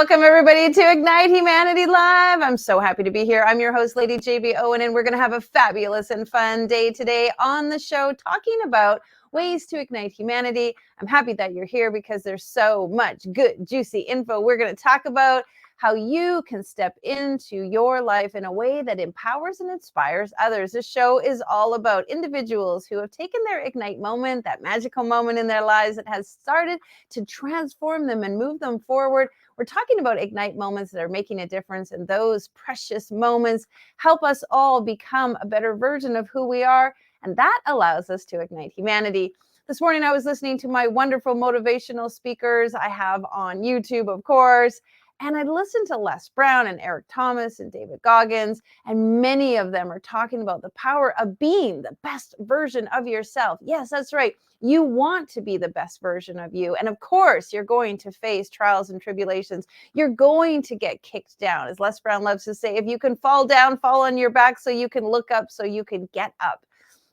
Welcome, everybody, to Ignite Humanity Live. I'm so happy to be here. I'm your host, Lady JB Owen, and we're going to have a fabulous and fun day today on the show talking about ways to ignite humanity. I'm happy that you're here because there's so much good, juicy info. We're going to talk about how you can step into your life in a way that empowers and inspires others. This show is all about individuals who have taken their Ignite moment, that magical moment in their lives that has started to transform them and move them forward. We're talking about Ignite moments that are making a difference, and those precious moments help us all become a better version of who we are, and that allows us to ignite humanity. This morning, I was listening to my wonderful motivational speakers I have on YouTube, of course, and I listened to Les Brown and Eric Thomas and David Goggins, and many of them are talking about the power of being the best version of yourself. Yes, that's right. You want to be the best version of you. And of course, you're going to face trials and tribulations. You're going to get kicked down. As Les Brown loves to say, if you can fall down, fall on your back so you can look up, so you can get up.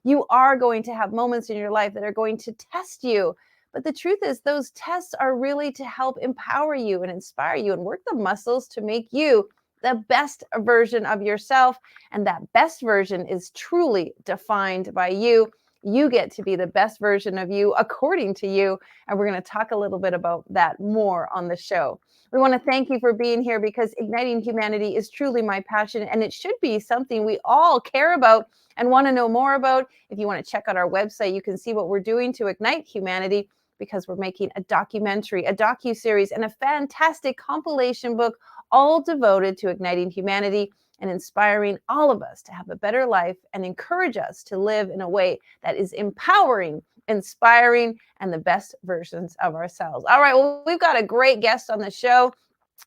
You are going to have moments in your life that are going to test you. But the truth is, those tests are really to help empower you and inspire you and work the muscles to make you the best version of yourself. And that best version is truly defined by you. You get to be the best version of you according to you. And we're going to talk a little bit about that more on the show. We want to thank you for being here because igniting humanity is truly my passion, and it should be something we all care about and want to know more about. If you want to check out our website, you can see what we're doing to ignite humanity, because we're making a documentary, a docu-series, and a fantastic compilation book all devoted to igniting humanity and inspiring all of us to have a better life and encourage us to live in a way that is empowering, inspiring, and the best versions of ourselves. All right, well, we've got a great guest on the show.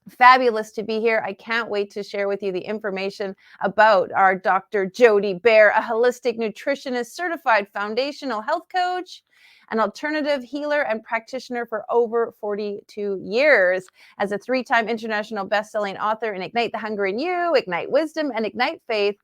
Fabulous to be here. I can't wait to share with you the information about our Dr. Dee Baer, a holistic nutritionist, certified foundational health coach, an alternative healer and practitioner for over 42 years. As a 3-time international best-selling author in Ignite the Hunger in You, Ignite Wisdom, and Ignite Faith,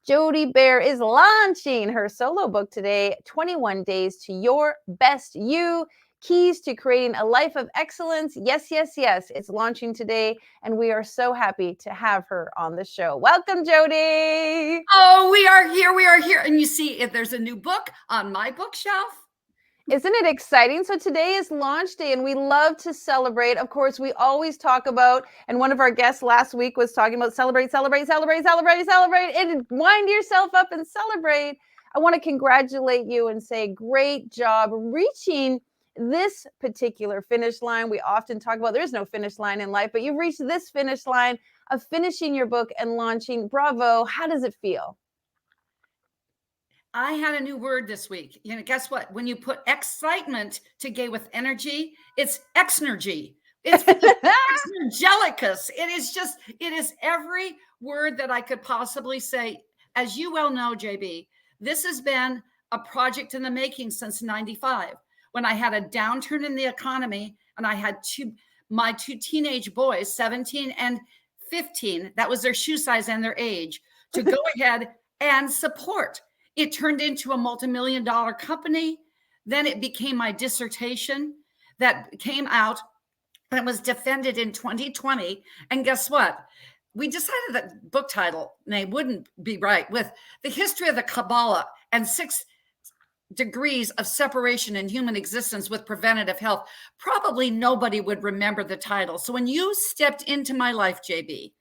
Dee Baer is launching her solo book today, 21 Days to Your Best You, Keys to Creating a Life of Excellence. Yes, yes, yes. It's launching today, and we are so happy to have her on the show. Welcome, Dee. Oh, we are here. We are here. And you see, if there's a new book on my bookshelf. Isn't it exciting? So today is launch day, and we love to celebrate. Of course, we always talk about, and one of our guests last week was talking about celebrate, celebrate, celebrate, celebrate, celebrate, and wind yourself up and celebrate. I want to congratulate you and say great job reaching this particular finish line. We often talk about there's no finish line in life, but you've reached this finish line of finishing your book and launching. Bravo. How does it feel? I had a new word this week. Guess what? When you put excitement together with energy, it's exnergy. It's exnergelicus. It is every word that I could possibly say. As you well know, JB, this has been a project in the making since 95, when I had a downturn in the economy and I had my two teenage boys, 17 and 15, that was their shoe size and their age, to go ahead and support. It turned into a multi-million-dollar company. Then it became my dissertation that came out and was defended in 2020. And guess what? We decided that book title name wouldn't be right, with the history of the Kabbalah and 6 degrees of separation in human existence with preventative health. Probably nobody would remember the title. So when you stepped into my life, JB,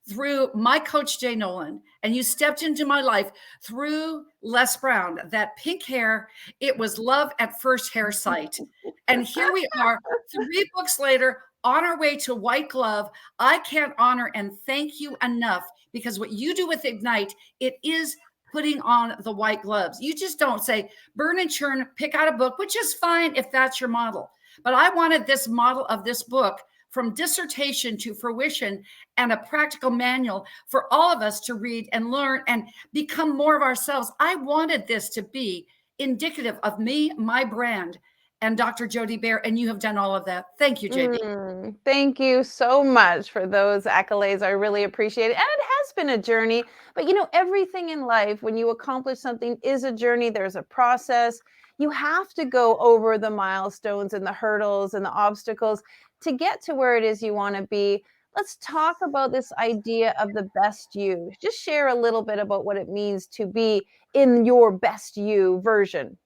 through my coach, Jay Nolan, and you stepped into my life through Les Brown, that pink hair, it was love at first hair sight. And here we are, 3 books later, on our way to White Glove. I can't honor and thank you enough, because what you do with Ignite, it is putting on the white gloves. You just don't say, burn and churn, pick out a book, which is fine if that's your model. But I wanted this model of this book, from dissertation to fruition, and a practical manual for all of us to read and learn and become more of ourselves. I wanted this to be indicative of me, my brand, and Dr. Dee Baer, and you have done all of that. Thank you, JB. Thank you so much for those accolades. I really appreciate it. And it has been a journey, but everything in life, when you accomplish something, is a journey. There's a process. You have to go over the milestones and the hurdles and the obstacles to get to where it is you want to be. let's talk about this idea of the best you. Just share a little bit about what it means to be in your best you version.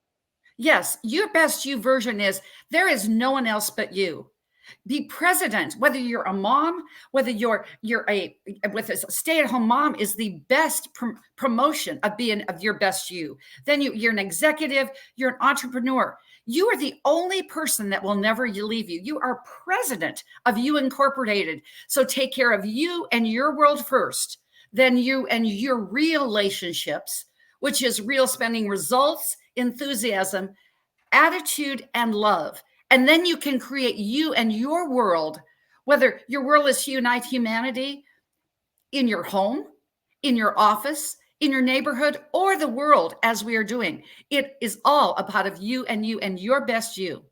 Yes, your best you version is there is no one else but you. Be president, whether you're a mom, whether you're a with a stay-at-home mom is the best promotion of being of your best you. Then you're an executive, you're an entrepreneur. You are the only person that will never leave you. You are president of You Incorporated. So take care of you and your world first, then you and your relationships, which is real spending, results, enthusiasm, attitude, and love. And then you can create you and your world, whether your world is to unite humanity in your home, in your office, in your neighborhood, or the world as we are doing. It is all about of you and your best you.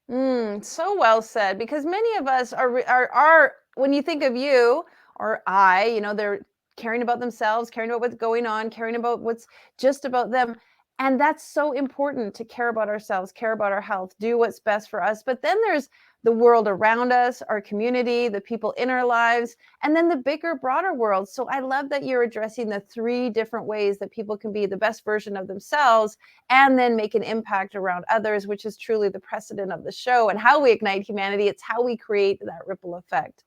So well said. Because many of us are when you think of you or I, they're caring about themselves, caring about what's going on, caring about what's just about them. And that's so important to care about ourselves, care about our health, do what's best for us. But then there's the world around us, our community, the people in our lives, and then the bigger, broader world. So I love that you're addressing the 3 different ways that people can be the best version of themselves and then make an impact around others, which is truly the precedent of the show and how we ignite humanity. It's how we create that ripple effect.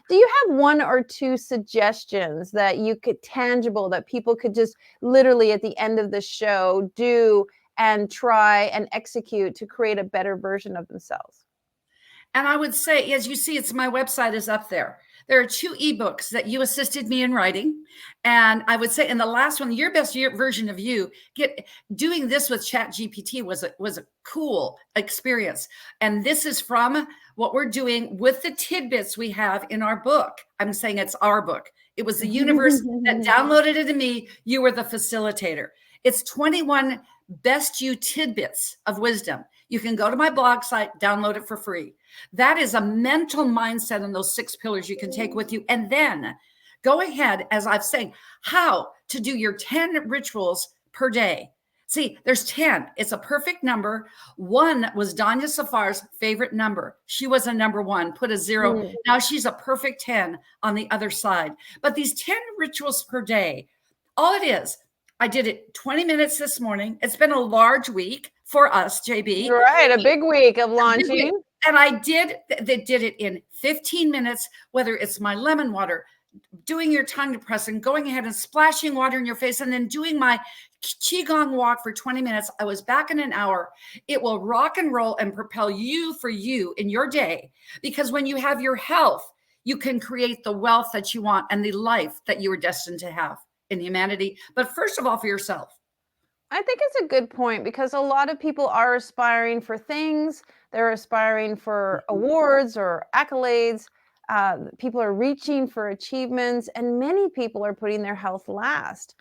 Do you have 1 or 2 suggestions that you could tangible that people could just literally at the end of the show do and try and execute to create a better version of themselves? And I would say, as you see, it's my website is up there. There are 2 ebooks that you assisted me in writing. And I would say in the last one, your best version of you, doing this with Chat GPT was a cool experience. And this is from what we're doing with the tidbits we have in our book. I'm saying it's our book. It was the universe that downloaded it to me. You were the facilitator. It's 21 best you tidbits of wisdom. You can go to my blog site, download it for free. That is a mental mindset and those 6 pillars you can take with you. And then go ahead, as I've saying, how to do your 10 rituals per day. See, there's 10. It's a perfect number. 1 was Danya Safar's favorite number. She was a number 1, put a 0. Now she's a perfect 10 on the other side. But these 10 rituals per day, all it is, I did it 20 minutes this morning. It's been a large week for us, JB. Right, a big week of launching. And they did it in 15 minutes, whether it's my lemon water, doing your tongue depressing, going ahead and splashing water in your face, and then doing my Qigong walk for 20 minutes. I was back in an hour. It will rock and roll and propel you in your day. Because when you have your health, you can create the wealth that you want and the life that you were destined to have in humanity. But first of all, for yourself. I think it's a good point because a lot of people are aspiring for things. They're aspiring for awards or accolades. People are reaching for achievements, and many people are putting their health last.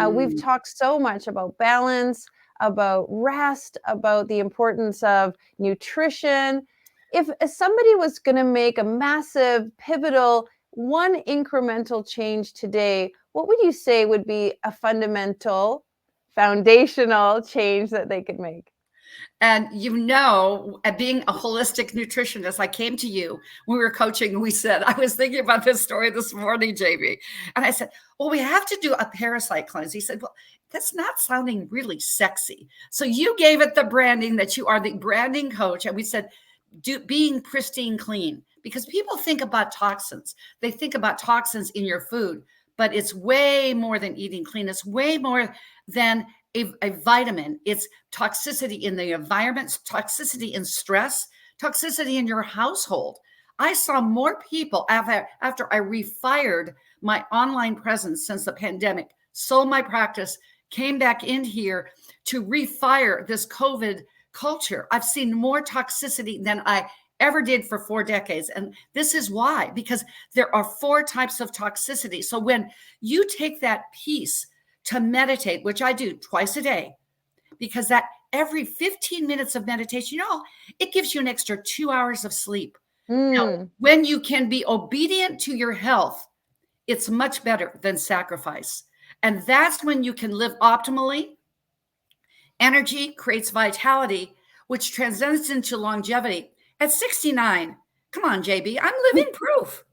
We've talked so much about balance, about rest, about the importance of nutrition. If somebody was going to make a massive, pivotal, 1 incremental change today, what would you say would be a fundamental, foundational change that they could make? And being a holistic nutritionist, I came to you when we were coaching and we said, I was thinking about this story this morning, JB. And I said, well, we have to do a parasite cleanse. He said, well, that's not sounding really sexy. So you gave it the branding that you are the branding coach. And we said, being pristine clean, because people think about toxins. They think about toxins in your food, but it's way more than eating clean. It's way more than a vitamin. It's toxicity in the environment, toxicity in stress, toxicity in your household. I saw more people after I refired my online presence since the pandemic, sold my practice, came back in here to refire this COVID culture. I've seen more toxicity than I ever did for 4 decades. And this is why, because there are 4 types of toxicity. So when you take that piece to meditate, which I do twice a day, because that every 15 minutes of meditation, it gives you an extra 2 hours of sleep. Now, when you can be obedient to your health, it's much better than sacrifice. And that's when you can live optimally. Energy creates vitality, which transcends into longevity. At 69, come on, JB, I'm living proof.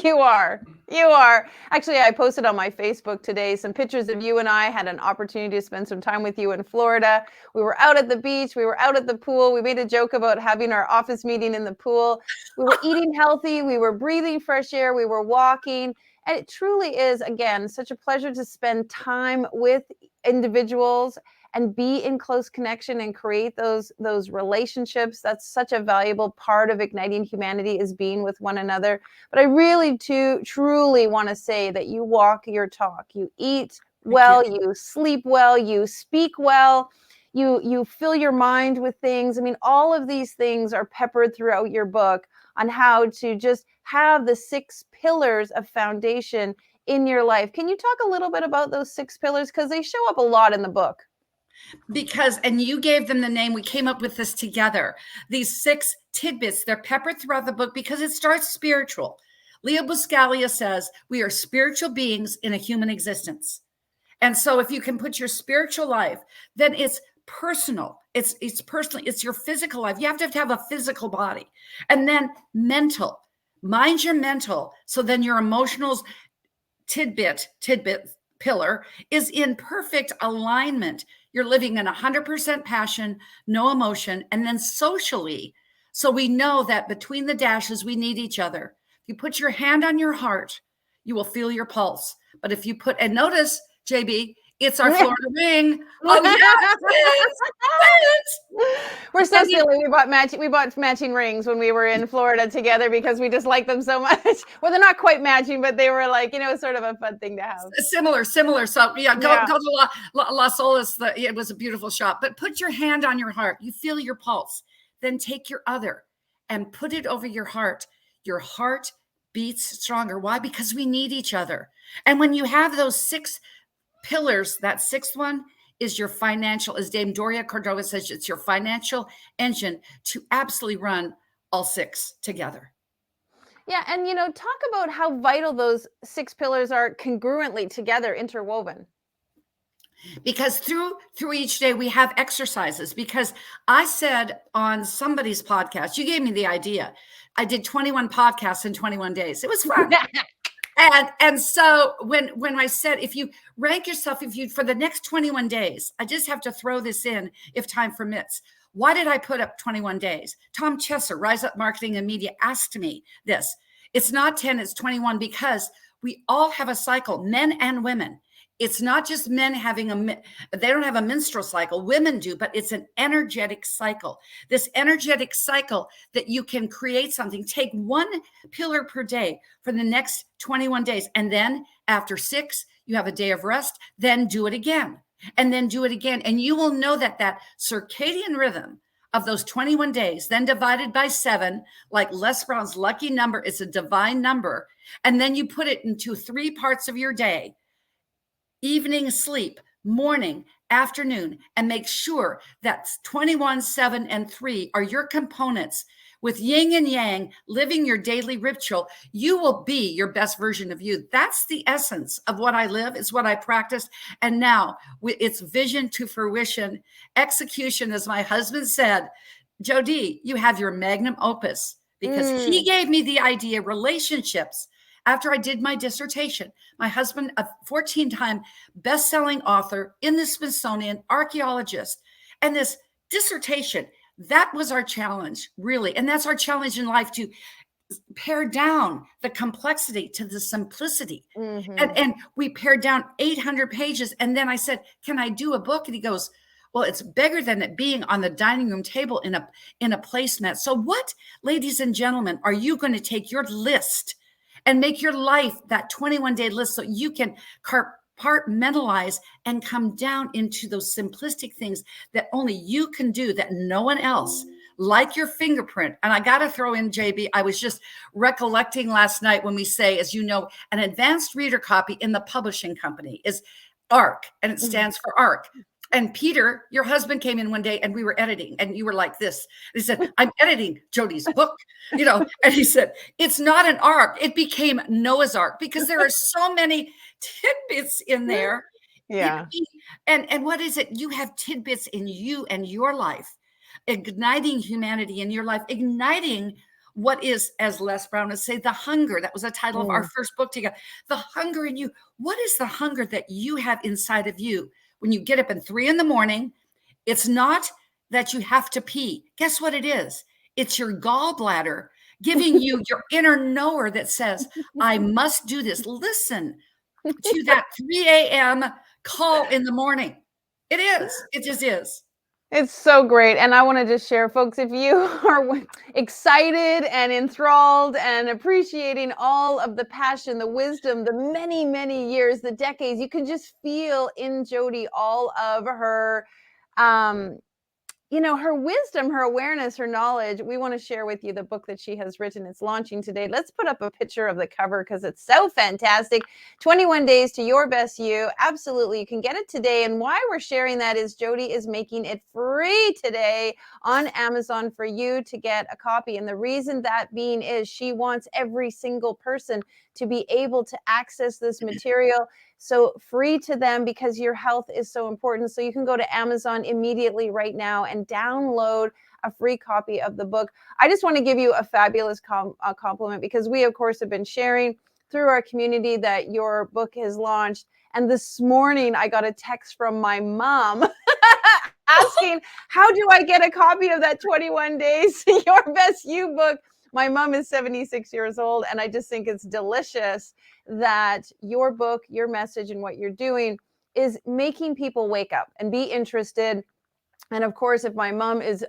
You are. You are. Actually, I posted on my Facebook today some pictures of you and I had an opportunity to spend some time with you in Florida. We were out at the beach. We were out at the pool. We made a joke about having our office meeting in the pool. We were eating healthy. We were breathing fresh air. We were walking. And it truly is, again, such a pleasure to spend time with individuals and be in close connection and create those relationships. That's such a valuable part of igniting humanity, is being with one another. But I really truly want to say that you walk your talk. You eat well, you sleep well, you speak well, you fill your mind with things. I mean, all of these things are peppered throughout your book on how to just have the 6 pillars of foundation in your life. Can you talk a little bit about those 6 pillars? Because they show up a lot in the book. Because, and you gave them the name, we came up with this together. These 6 tidbits, they're peppered throughout the book because it starts spiritual. Leo Buscaglia says we are spiritual beings in a human existence. And so if you can put your spiritual life, then it's personal. It's personal. It's your physical life. You have to have a physical body. And then mental. Mind your mental. So then your emotionals tidbit pillar is in perfect alignment. You're living in 100% passion, no emotion. And then socially, so we know that between the dashes, we need each other. If you put your hand on your heart, you will feel your pulse. But if you put, and notice, JB, it's our Florida ring. Oh, yes, we're so silly. We bought matching rings when we were in Florida together because we just like them so much. Well, they're not quite matching, but they were like, sort of a fun thing to have. Similar. So yeah, go to Las Olas. It was a beautiful shop. But put your hand on your heart. You feel your pulse. Then take your other and put it over your heart. Your heart beats stronger. Why? Because we need each other. And when you have those 6 pillars, that 6th one is your financial, as Dame Doria Cordova says, it's your financial engine to absolutely run all 6 together. Yeah. And, talk about how vital those 6 pillars are congruently together, interwoven. Because through each day we have exercises. Because I said on somebody's podcast, you gave me the idea. I did 21 podcasts in 21 days. It was fun. And so when I said, if you rank yourself, for the next 21 days, I just have to throw this in if time permits. Why did I put up 21 days? Tom Chesser, Rise Up Marketing and Media, asked me this. It's not 10, it's 21, because we all have a cycle, men and women. It's not just men they don't have a menstrual cycle. Women do, but it's an energetic cycle. This energetic cycle that you can create something. Take 1 pillar per day for the next 21 days. And then after 6, you have a day of rest, then do it again. And then do it again. And you will know that circadian rhythm of those 21 days, then divided by 7, like Les Brown's lucky number, is a divine number. And then you put it into 3 parts of your day. Evening sleep, morning, afternoon, and make sure that 21, 7, and 3 are your components. With yin and yang, living your daily ritual, you will be your best version of you. That's the essence of what I live. It's what I practice. And now it's vision to fruition, execution, as my husband said. Jody, you have your magnum opus, because he gave me the idea, relationships. After I did my dissertation, my husband, a 14-time best-selling author in the Smithsonian, archaeologist, and this dissertation, that was our challenge, really. And that's our challenge in life, to pare down the complexity to the simplicity. And we pared down 800 pages. And then I said, can I do a book? And he goes, well, it's bigger than it being on the dining room table in a placemat. So what, ladies and gentlemen, are you going to take your list and make your life that 21-day list so you can compartmentalize and come down into those simplistic things that only you can do, that no one else, like your fingerprint. And I got to throw in, JB, I was just recollecting last night when we say, as you know, an advanced reader copy in the publishing company is ARC, and it stands for ARC. And Peter, your husband, came in one day and we were editing, and you were like this. He said, I'm editing Jody's book, and he said, it's not an ark. It became Noah's Ark, because there are so many tidbits in there. Yeah. And what is it? You have tidbits in you and your life, igniting humanity in your life, igniting what is, as Les Brown would say, the hunger. That was the title of our first book together. The hunger in you. What is the hunger that you have inside of you when you get up at 3 a.m? It's not that you have to pee. Guess what it is? It's your gallbladder giving you your inner knower that says, I must do this. Listen to that 3 a.m. call in the morning. It is. It just is. It's so great. And I want to just share, folks, if you are excited and enthralled and appreciating all of the passion, the wisdom, the many, many years, the decades, you can just feel in Jodi all of her her wisdom, her awareness, her knowledge. We want to share with you the book that she has written. It's launching today. Let's put up a picture of the cover because it's so fantastic. 21 Days to Your Best You. Absolutely. You can get it today. And why we're sharing that is Jodi is making it free today on Amazon for you to get a copy. And the reason that being is she wants every single person to be able to access this material. So free to them because your health is so important. So you can go to Amazon immediately right now and download a free copy of the book. I just want to give you a fabulous compliment because we, of course, have been sharing through our community that your book has launched. And this morning I got a text from my mom asking, how do I get a copy of that 21 Days to Your Best You book? My mom is 76 years old, and I just think it's delicious that your book, your message, and what you're doing is making people wake up and be interested. And of course, if my mom is,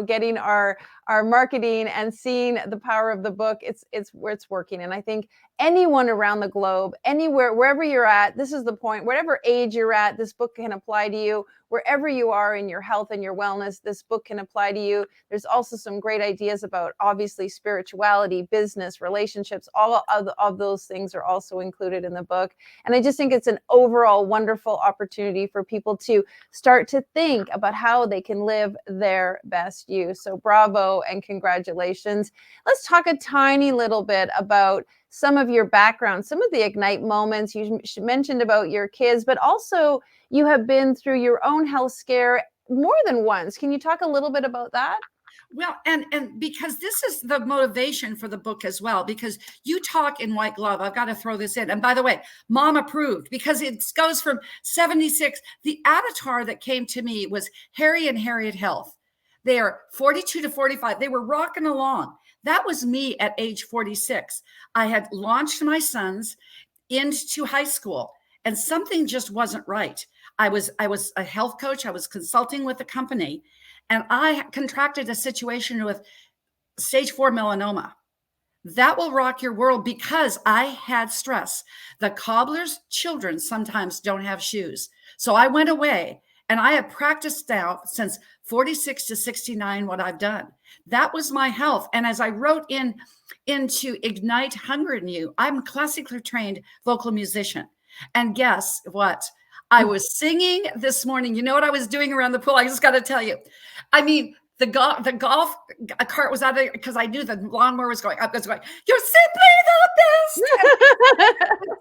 getting our marketing and seeing the power of the book, it's working. And I think anyone around the globe, anywhere, wherever you're at, this is the point. Whatever age you're at, this book can apply to you. Wherever you are in your health and your wellness, this book can apply to you. There's also some great ideas about, obviously, spirituality, business, relationships. All of those things are also included in the book. And I just think it's an overall wonderful opportunity for people to start to think about how they can live their best you. So bravo and congratulations. Let's talk a tiny little bit about some of your background, some of the Ignite moments. You mentioned about your kids, but also you have been through your own health scare more than once. Can you talk a little bit about that? Well, and because this is the motivation for the book as well, because you talk in White Glove. I've got to throw this in. And by the way, mom approved because it goes from 76. The avatar that came to me was Harry and Harriet Health. They are 42 to 45. They were rocking along. That was me at age 46. I had launched my sons into high school and something just wasn't right. I was a health coach. I was consulting with a company and I contracted a situation with stage 4 melanoma. That will rock your world because I had stress. The cobbler's children sometimes don't have shoes. So I went away and I have practiced now since 46 to 69 what I've done. That was my health. And as I wrote into Ignite Hunger in You, I'm a classically trained vocal musician. And guess what? I was singing this morning. You know what I was doing around the pool? I just got to tell you. I mean, the golf cart was out there because I knew the lawnmower was going up. I was going, you're simply the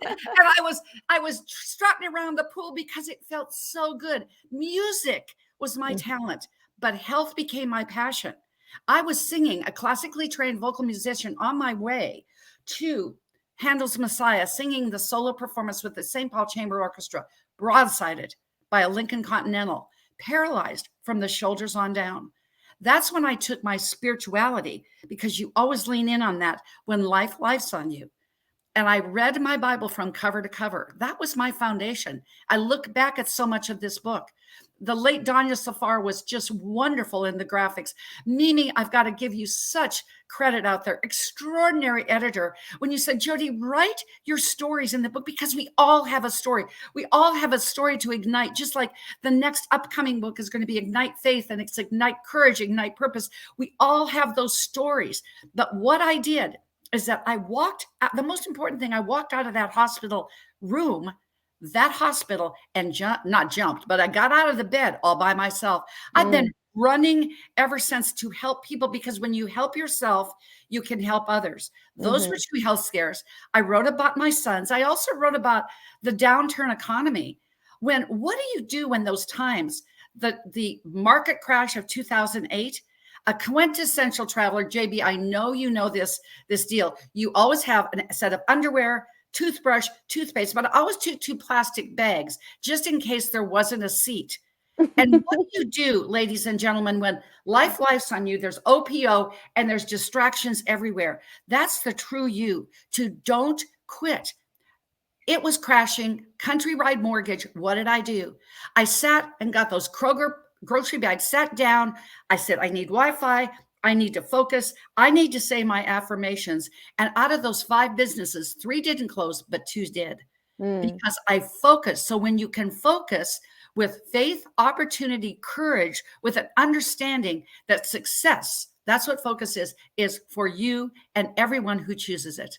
best. And I was strutting around the pool because it felt so good. Music was my talent, but health became my passion. I was singing, a classically trained vocal musician, on my way to Handel's Messiah, singing the solo performance with the St. Paul Chamber Orchestra, broadsided by a Lincoln Continental, paralyzed from the shoulders on down. That's when I took my spirituality, because you always lean in on that when life's on you. And I read my Bible from cover to cover. That was my foundation. I look back at so much of this book. The late Danya Safar was just wonderful in the graphics. Mimi, I've got to give you such credit out there. Extraordinary editor. When you said, Jodi, write your stories in the book, because we all have a story. We all have a story to ignite, just like the next upcoming book is going to be Ignite Faith, and it's Ignite Courage, Ignite Purpose. We all have those stories. But what I did is that I walked out, the most important thing, I walked out of that hospital room, that hospital, and not jumped, but I got out of the bed all by myself. I've been running ever since to help people, because when you help yourself, you can help others. Those were 2 health scares. I wrote about my sons. I also wrote about the downturn economy. What do you do when those times, the market crash of 2008, A quintessential traveler, JB, I know you know this deal. You always have a set of underwear, toothbrush, toothpaste, but I always took 2 plastic bags just in case there wasn't a seat. And what you do, ladies and gentlemen, when life's on you, there's OPO and there's distractions everywhere. That's the true you, to don't quit. It was crashing, countrywide mortgage. What did I do? I sat and got those Kroger grocery bags, sat down. I said, I need Wi-Fi. I need to focus. I need to say my affirmations. And out of those 5 businesses, 3 didn't close, but 2 did because I focused. So when you can focus with faith, opportunity, courage, with an understanding that success, that's what focus is for you and everyone who chooses it.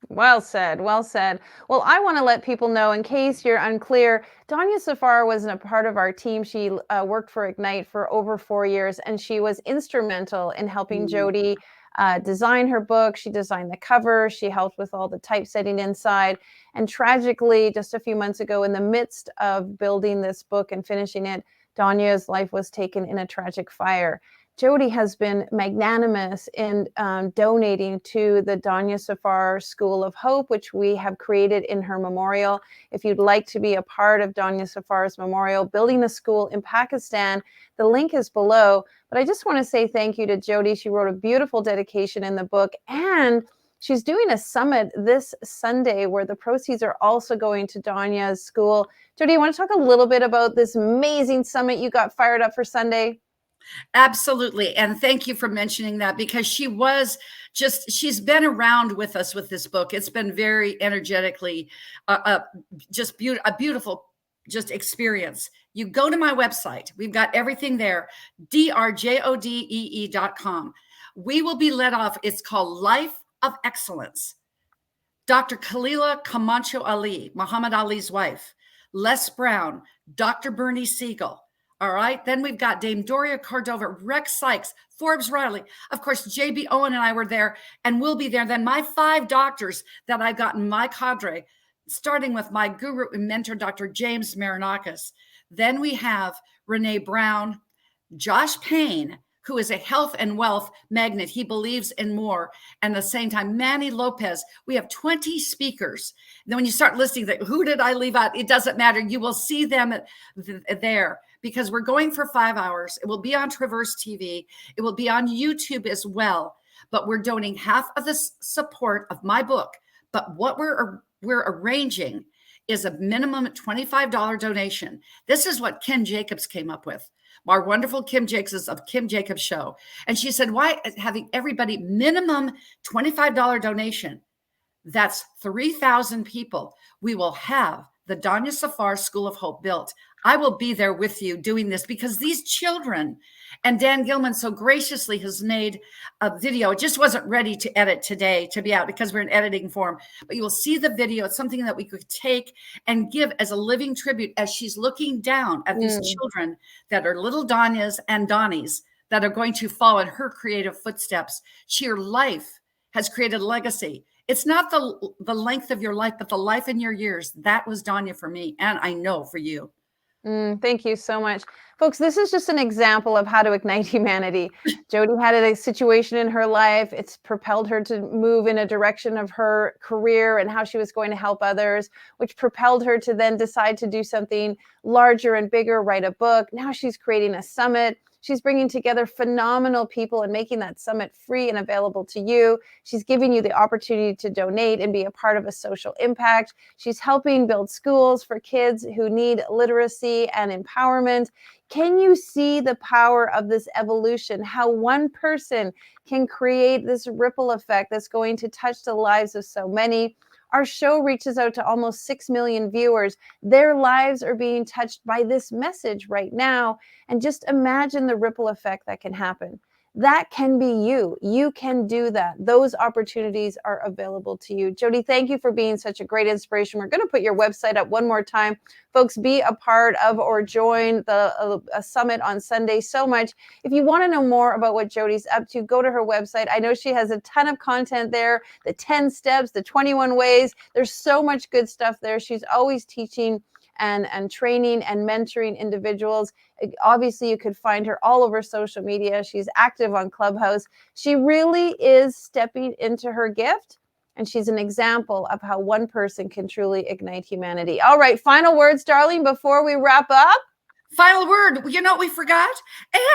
Well said. Well said. Well, I want to let people know, in case you're unclear, Danya Safar was a part of our team. She worked for Ignite for over 4 years, and she was instrumental in helping Jody design her book. She designed the cover. She helped with all the typesetting inside. And tragically, just a few months ago, in the midst of building this book and finishing it, Danya's life was taken in a tragic fire. Jody has been magnanimous in donating to the Danya Safar School of Hope, which we have created in her memorial. If you'd like to be a part of Danya Safar's memorial, building a school in Pakistan, the link is below. But I just want to say thank you to Jody. She wrote a beautiful dedication in the book, and she's doing a summit this Sunday where the proceeds are also going to Danya's school. Jody, you want to talk a little bit about this amazing summit you got fired up for Sunday? Absolutely. And thank you for mentioning that, because she's been around with us with this book. It's been very energetically, a beautiful just experience. You go to my website. We've got everything there, drjodee.com. We will be led off. It's called Life of Excellence. Dr. Khalila Camacho Ali, Muhammad Ali's wife, Les Brown, Dr. Bernie Siegel. All right. Then we've got Dame Doria Cordova, Rex Sykes, Forbes Riley. Of course, JB Owen and I were there and we'll be there. Then my 5 doctors that I've got in my cadre, starting with my guru and mentor, Dr. James Marinakis. Then we have Renee Brown, Josh Payne, who is a health and wealth magnet. He believes in more. And at the same time, Manny Lopez. We have 20 speakers. Then when you start listing that, who did I leave out? It doesn't matter. You will see them there, because we're going for 5 hours. It will be on Traverse TV. It will be on YouTube as well. But we're donating half of the support of my book. But what we're arranging is a minimum $25 donation. This is what Kim Jacobs came up with. Our wonderful Kim Jacobs of Kim Jacobs Show. And she said, why having everybody minimum $25 donation? That's 3,000 people. We will have the Danya Safar School of Hope built. I will be there with you doing this, because these children, and Dan Gilman so graciously has made a video. It just wasn't ready to edit today to be out because we're in editing form, but you will see the video. It's something that we could take and give as a living tribute as she's looking down at these children that are little Danyas and Donnies that are going to follow in her creative footsteps. Her life has created a legacy. It's not the length of your life, but the life in your years. That was Danya for me, and I know for you. Thank you so much. Folks, this is just an example of how to ignite humanity. Jody had a situation in her life. It's propelled her to move in a direction of her career and how she was going to help others, which propelled her to then decide to do something larger and bigger, write a book. Now she's creating a summit. She's bringing together phenomenal people and making that summit free and available to you. She's giving you the opportunity to donate and be a part of a social impact. She's helping build schools for kids who need literacy and empowerment. Can you see the power of this evolution? How one person can create this ripple effect that's going to touch the lives of so many? Our show reaches out to almost 6 million viewers. Their lives are being touched by this message right now. And just imagine the ripple effect that can happen. That can be you. You can do that. Those opportunities are available to you. Jody, thank you for being such a great inspiration. We're going to put your website up one more time. Folks, be a part of or join a summit on Sunday so much. If you want to know more about what Jody's up to, go to her website. I know she has a ton of content there, the 10 steps, the 21 ways. There's so much good stuff there. She's always teaching and training and mentoring individuals. Obviously, you could find her all over social media. She's active on Clubhouse. She really is stepping into her gift, and she's an example of how one person can truly ignite humanity. All right, final words, darling, before we wrap up. Final word. You know what we forgot?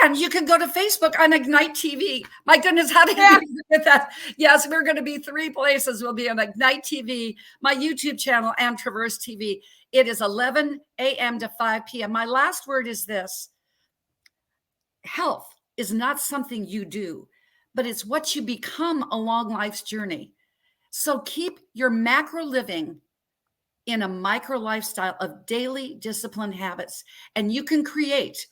And you can go to Facebook on Ignite TV. My goodness, how did we forget that? Yes, we're going to be 3 places. We'll be on Ignite TV, my YouTube channel, and Traverse TV. It is 11 a.m. to 5 p.m. My last word is this. Health is not something you do, but it's what you become along life's journey. So keep your macro living in a micro lifestyle of daily disciplined habits, and you can create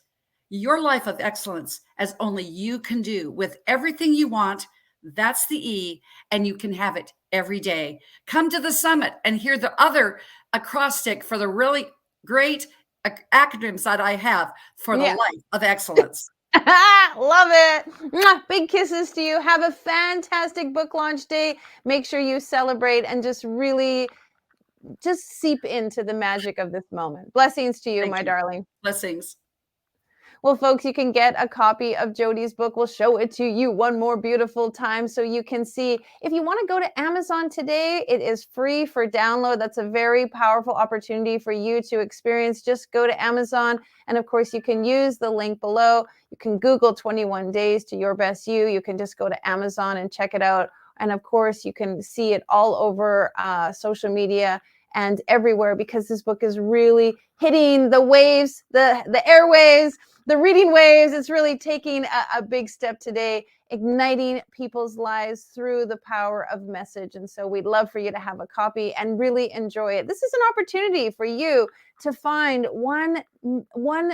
your life of excellence as only you can do with everything you want. That's the E, and you can have it every day. Come to the summit and hear the other acrostic for the really great acronyms that I have for the life of excellence. Love it. Big kisses to you. Have a fantastic book launch day. Make sure you celebrate and just really seep into the magic of this moment. Blessings to you, my darling. Blessings. Well, folks, you can get a copy of Jody's book. We'll show it to you one more beautiful time so you can see. If you want to go to Amazon today, it is free for download. That's a very powerful opportunity for you to experience. Just go to Amazon. And of course, you can use the link below. You can Google 21 Days to Your Best You. You can just go to Amazon and check it out. And of course, you can see it all over social media and everywhere, because this book is really hitting the waves, the airwaves, the reading waves. It's really taking a big step today, igniting people's lives through the power of message. And so we'd love for you to have a copy and really enjoy it. This is an opportunity for you to find one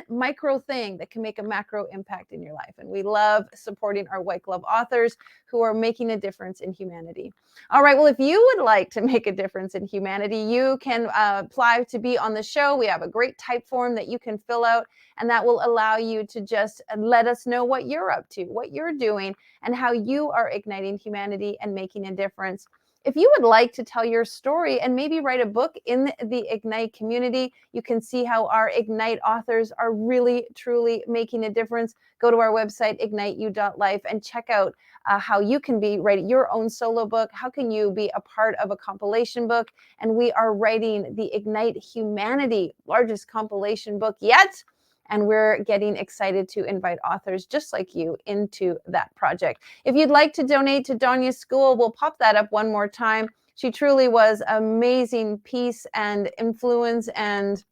micro thing that can make a macro impact in your life. And we love supporting our white glove authors who are making a difference in humanity. All right. Well, if you would like to make a difference in humanity, you can apply to be on the show. We have a great type form that you can fill out, and that will allow you to just let us know what you're up to, what you're doing, and how you are igniting humanity and making a difference. If you would like to tell your story and maybe write a book in the Ignite community, you can see how our Ignite authors are really, truly making a difference. Go to our website, igniteyou.life, and check out how you can write your own solo book. How can you be a part of a compilation book? And we are writing the Ignite Humanity, largest compilation book yet. And we're getting excited to invite authors just like you into that project. If you'd like to donate to Donya's school, we'll pop that up one more time. She truly was amazing piece and influence and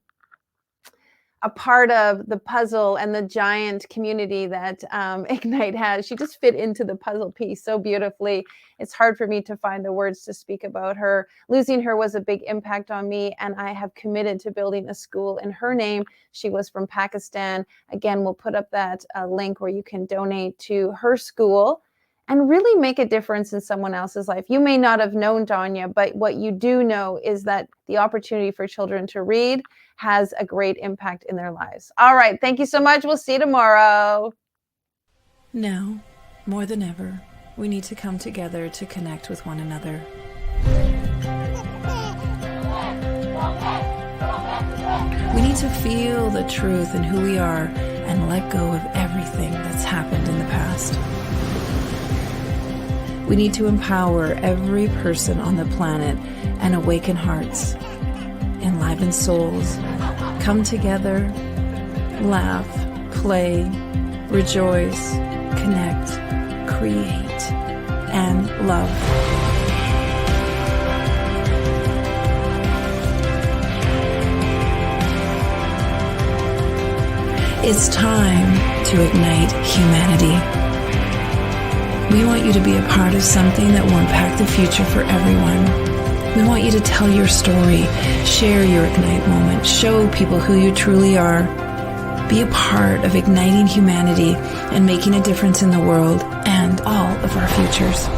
a part of the puzzle and the giant community that Ignite has. She just fit into the puzzle piece so beautifully. It's hard for me to find the words to speak about her. Losing her was a big impact on me, and I have committed to building a school in her name. She was from Pakistan. Again, we'll put up that link where you can donate to her school and really make a difference in someone else's life. You may not have known Donya, but what you do know is that the opportunity for children to read has a great impact in their lives. All right. Thank you so much. We'll see you tomorrow. Now, more than ever, we need to come together to connect with one another. We need to feel the truth in who we are and let go of everything that's happened in the past. We need to empower every person on the planet and awaken hearts, enliven souls, come together, laugh, play, rejoice, connect, create, and love. It's time to ignite humanity. We want you to be a part of something that will impact the future for everyone. We want you to tell your story, share your Ignite moment, show people who you truly are. Be a part of igniting humanity and making a difference in the world and all of our futures.